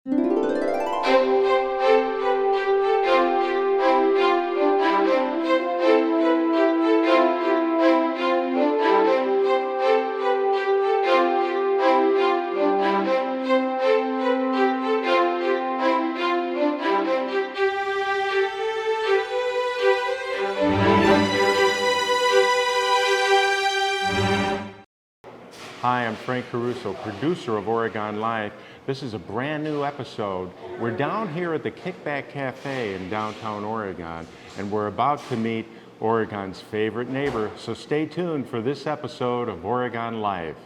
Hi, I'm Frank Caruso, producer of Oregon Live. This is a brand new episode. We're down here at the Kickback Cafe in downtown Oregon, and we're about to meet Oregon's favorite neighbor, so stay tuned for this episode of Oregon Live.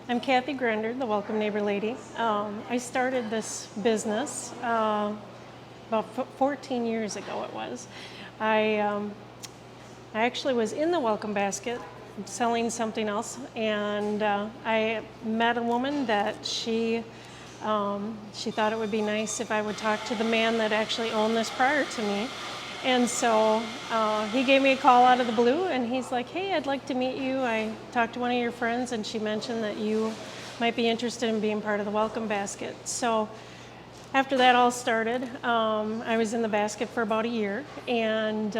I'm Cathy Grender, the Welcome Neighbor Lady. I started this business about 14 years ago it was. I actually was in the Welcome Basket selling something else, and I met a woman that she thought it would be nice if I would talk to the man that actually owned this prior to me. And so he gave me a call out of the blue, and he's like, hey, I'd like to meet you. I talked to one of your friends, and she mentioned that you might be interested in being part of the Welcome Basket. So after that all started, I was in the basket for about a year, and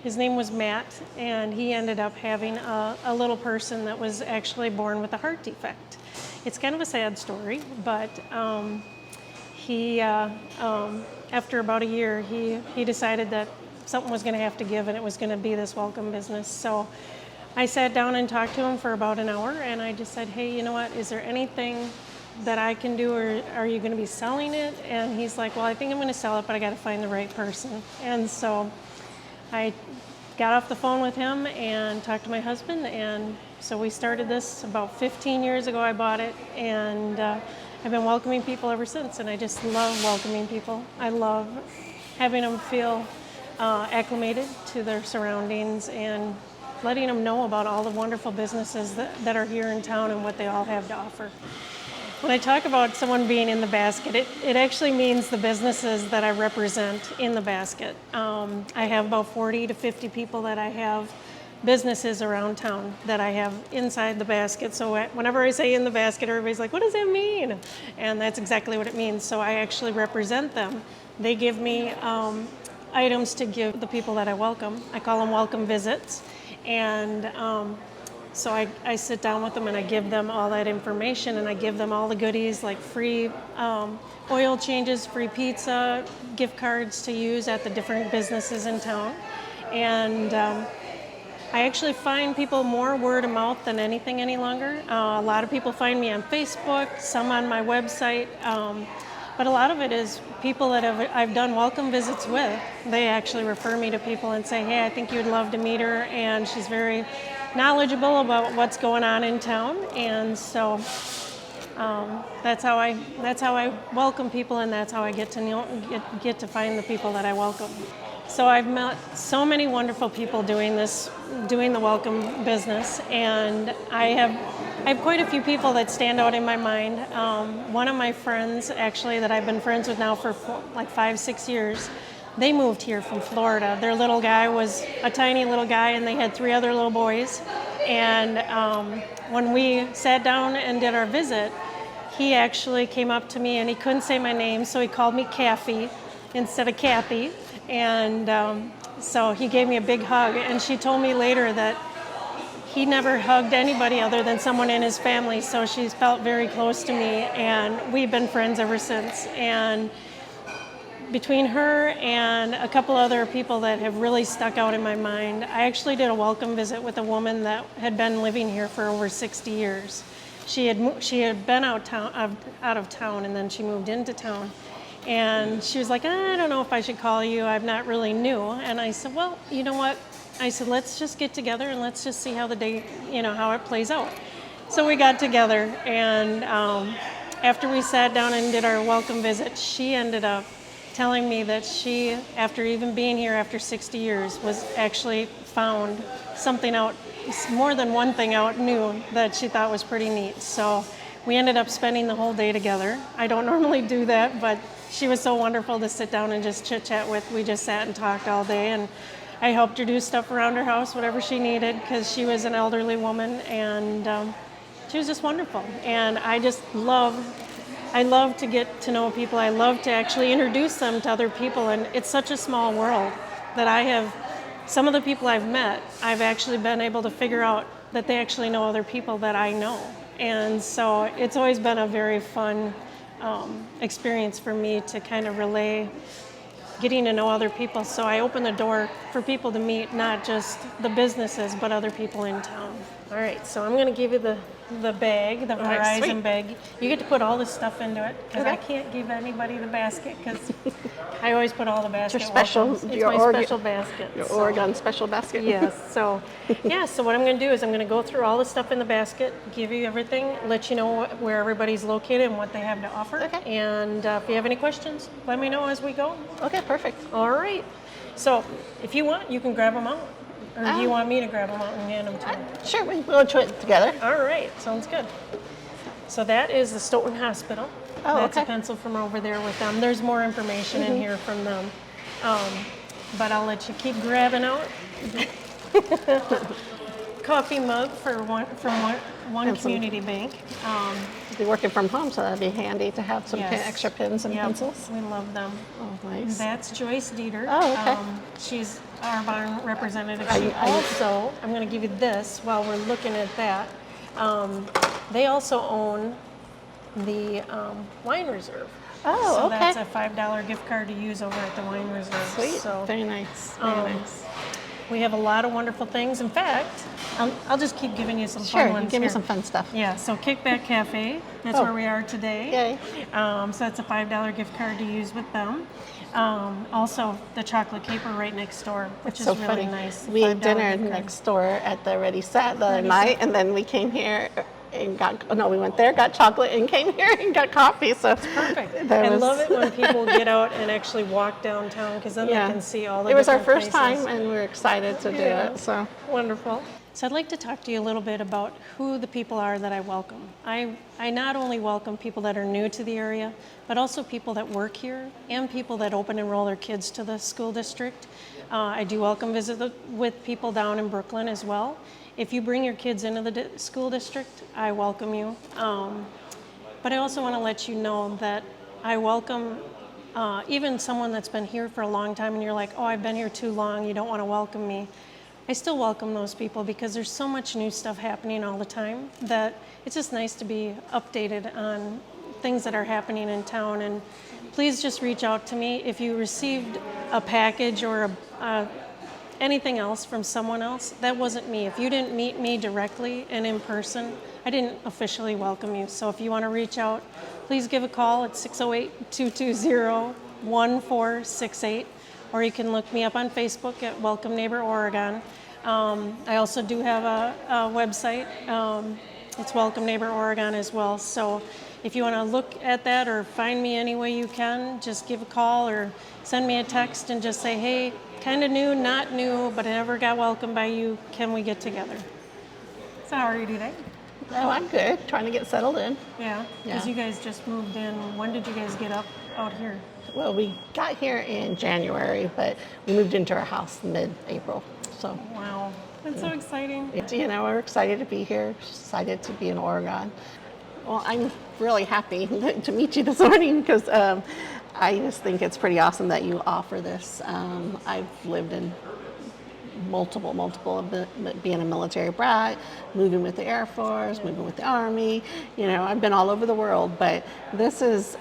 his name was Matt, and he ended up having a little person that was actually born with a heart defect. It's kind of a sad story, but he, after about a year, he decided that something was going to have to give, and it was going to be this welcome business. So I sat down and talked to him for about an hour, and I just said, hey, you know what, is there anything that I can do, or are you going to be selling it? And he's like, well, I think I'm going to sell it, but I got to find the right person. And so I got off the phone with him and talked to my husband, and so we started this about 15 years ago. I bought it, and I've been welcoming people ever since, and I just love welcoming people. I love having them feel acclimated to their surroundings and letting them know about all the wonderful businesses that are here in town and what they all have to offer. When I talk about someone being in the basket, it actually means the businesses that I represent in the basket. I have about 40 to 50 people that I have businesses around town that I have inside the basket. So whenever I say in the basket, everybody's like, what does that mean? And that's exactly what it means. So I actually represent them. They give me items to give the people that I welcome. I call them welcome visits. And so I sit down with them and I give them all that information, and I give them all the goodies like free oil changes, free pizza, gift cards to use at the different businesses in town. And I actually find people more word of mouth than anything any longer. A lot of people find me on Facebook, some on my website, but a lot of it is people that I've done welcome visits with. They actually refer me to people and say, hey, I think you'd love to meet her, and she's very knowledgeable about what's going on in town. And so that's how I welcome people, and that's how I get to find the people that I welcome. So I've met so many wonderful people doing the welcome business, and I have quite a few people that stand out in my mind. One of my friends, actually, that I've been friends with now for like 5-6 years, they moved here from Florida. Their little guy was a tiny little guy, and they had 3 other little boys. And when we sat down and did our visit, he actually came up to me, and he couldn't say my name, so he called me Cathy instead of Cathy. And so he gave me a big hug, and she told me later that he never hugged anybody other than someone in his family, so she's felt very close to me, and we've been friends ever since. And between her and a couple other people that have really stuck out in my mind, I actually did a welcome visit with a woman that had been living here for over 60 years. She had been out of town, and then she moved into town. And she was like, I don't know if I should call you. I'm not really new. And I said, well, you know what? I said, let's just get together and let's just see how the day, how it plays out. So we got together, and after we sat down and did our welcome visit, she ended up telling me that she, after even being here after 60 years, was actually found something out, more than one thing out new that she thought was pretty neat. So we ended up spending the whole day together. I don't normally do that, but she was so wonderful to sit down and just chit-chat with. We just sat and talked all day, and I helped her do stuff around her house, whatever she needed, because she was an elderly woman, and she was just wonderful. And I I love to get to know people. I love to actually introduce them to other people, and it's such a small world that I have. Some of the people I've met, I've actually been able to figure out that they actually know other people that I know, and so it's always been a very fun experience for me to kind of relay getting to know other people. So I open the door for people to meet not just the businesses, but other people in town. All right, so I'm going to give you the bag, the right, Verizon sweet. bag. You get to put all this stuff into it because I Okay. can't give anybody the basket because I always put all the basket. Your special- welcomes. It's your my Oregon- special basket. Your so- Oregon special basket. Yes. So, so what I'm going to do is I'm going to go through all the stuff in the basket, give you everything, let you know where everybody's located and what they have to offer. Okay. And if you have any questions, let me know as we go. Okay, perfect. All right. So, if you want, you can grab them out. Or do you want me to grab them out and hand them to you? Sure, we'll go to it together. All right. Sounds good. So that is the Stoughton Hospital. Oh, That's okay. a pencil from over there with them. There's more information in here from them. But I'll let you keep grabbing out. Coffee mug from one community bank. Be working from home, so that'd be handy to have some Yes. extra pens and Yep, pencils. We love them. Oh, nice. That's Joyce Dieter. Oh, okay. She's our barn representative. Are She you- are you- also, I'm going to give you this while we're looking at that. They also own the wine reserve. Oh, so okay. that's a $5 gift card to use over at the wine reserve. Sweet. So Very nice. Very nice. we have a lot of wonderful things. In fact, I'll just keep giving you some Sure, fun you ones give me here. some fun stuff. Yeah, so Kickback Cafe, that's Oh. where we are today. Yay. So that's a $5 gift card to use with them. Also, the chocolate caper right next door, which is So really funny. nice. We had $5 dinner gift card. next door at the Ready Set the other Ready night, Set. and then we came here and we went there, got chocolate, and came here and got coffee. So Perfect. that I was- love it when people get out and actually walk downtown because then Yeah. they can see all the It was our different first places. time, and we're excited to do Yeah. it. So Wonderful. So I'd like to talk to you a little bit about who the people are that I welcome. I not only welcome people that are new to the area, but also people that work here and people that open enroll their kids to the school district. I do welcome with people down in Brooklyn as well. If you bring your kids into the school district, I welcome you. But I also want to let you know that I welcome even someone that's been here for a long time and you're like, oh, I've been here too long, you don't want to welcome me. I still welcome those people because there's so much new stuff happening all the time that it's just nice to be updated on things that are happening in town. And please just reach out to me if you received a package or anything else from someone else. That wasn't me. If you didn't meet me directly and in person, I didn't officially welcome you. So if you want to reach out, please give a call at 608-220-1468. Or you can look me up on Facebook at Welcome Neighbor Oregon. I also do have a website. It's Welcome Neighbor Oregon as well. So if you want to look at that or find me any way you can, just give a call or send me a text and just say, hey, kind of new, not new, but I never got welcomed by you. Can we get together? So how are you today? oh, I'm good. Trying to get settled in. Yeah, because Yeah. you guys just moved in. When did you guys get out here? Well, we got here in January, but we moved into our house mid-April. So, Wow, that's so exciting. we're excited to be here, excited to be in Oregon. Well, I'm really happy to meet you this morning because I just think it's pretty awesome that you offer this. I've lived in multiple, being a military brat, moving with the Air Force, moving with the Army. I've been all over the world, but this is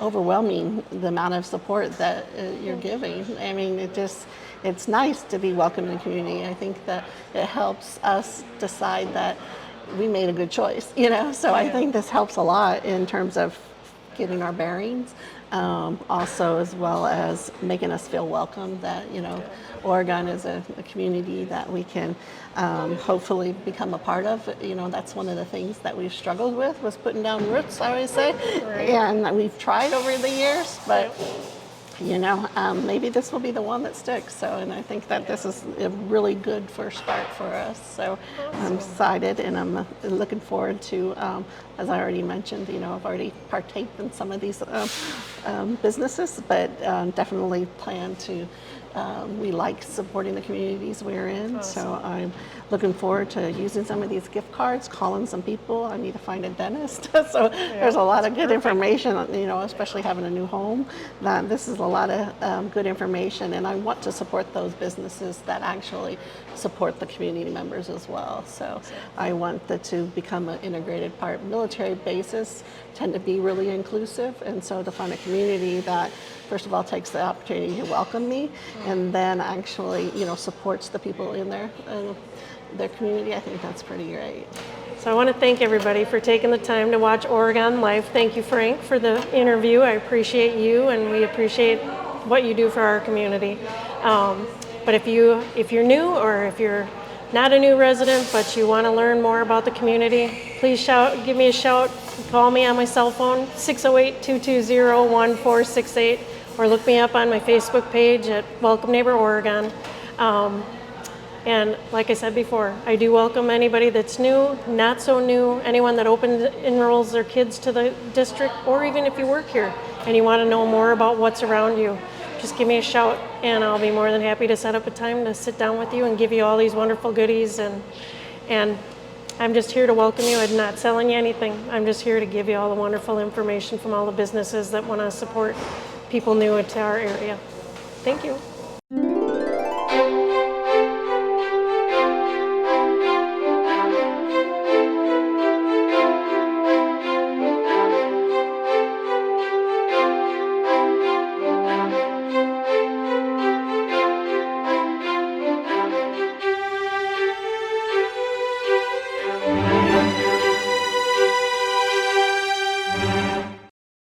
overwhelming, the amount of support that you're giving. I mean, it's nice to be welcomed in the community. I think that it helps us decide that we made a good choice, so I think this helps a lot in terms of getting our bearings, also as well as making us feel welcome that, Oregon is a community that we can hopefully become a part of. That's one of the things that we've struggled with, was putting down roots, I always say. Right. And we've tried over the years, but maybe this will be the one that sticks. And I think that this is a really good first start for us. So I'm excited, and I'm looking forward to, as I already mentioned, I've already partaked in some of these businesses, but definitely plan to we like supporting the communities we're in. So I'm looking forward to using some of these gift cards, calling some people. I need to find a dentist. So there's a lot of good information, especially having a new home. That this is a lot of good information, and I want to support those businesses that actually support the community members as well. So I want that to become an integrated part. Military bases tend to be really inclusive, and so to find a community that, first of all, takes the opportunity to welcome me, and then actually, supports the people in their community, I think that's pretty great. So I want to thank everybody for taking the time to watch Oregon Life. Thank you, Frank, for the interview. I appreciate you, and we appreciate what you do for our community. But if you're new, or if you're not a new resident but you want to learn more about the community, please give me a shout. Call me on my cell phone, 608-220-1468, or look me up on my Facebook page at Welcome Neighbor Oregon. And like I said before, I do welcome anybody that's new, not so new, anyone that enrolls their kids to the district, or even if you work here and you want to know more about what's around you, just give me a shout, and I'll be more than happy to set up a time to sit down with you and give you all these wonderful goodies. And I'm just here to welcome you. I'm not selling you anything. I'm just here to give you all the wonderful information from all the businesses that want to support people new into our area. Thank you.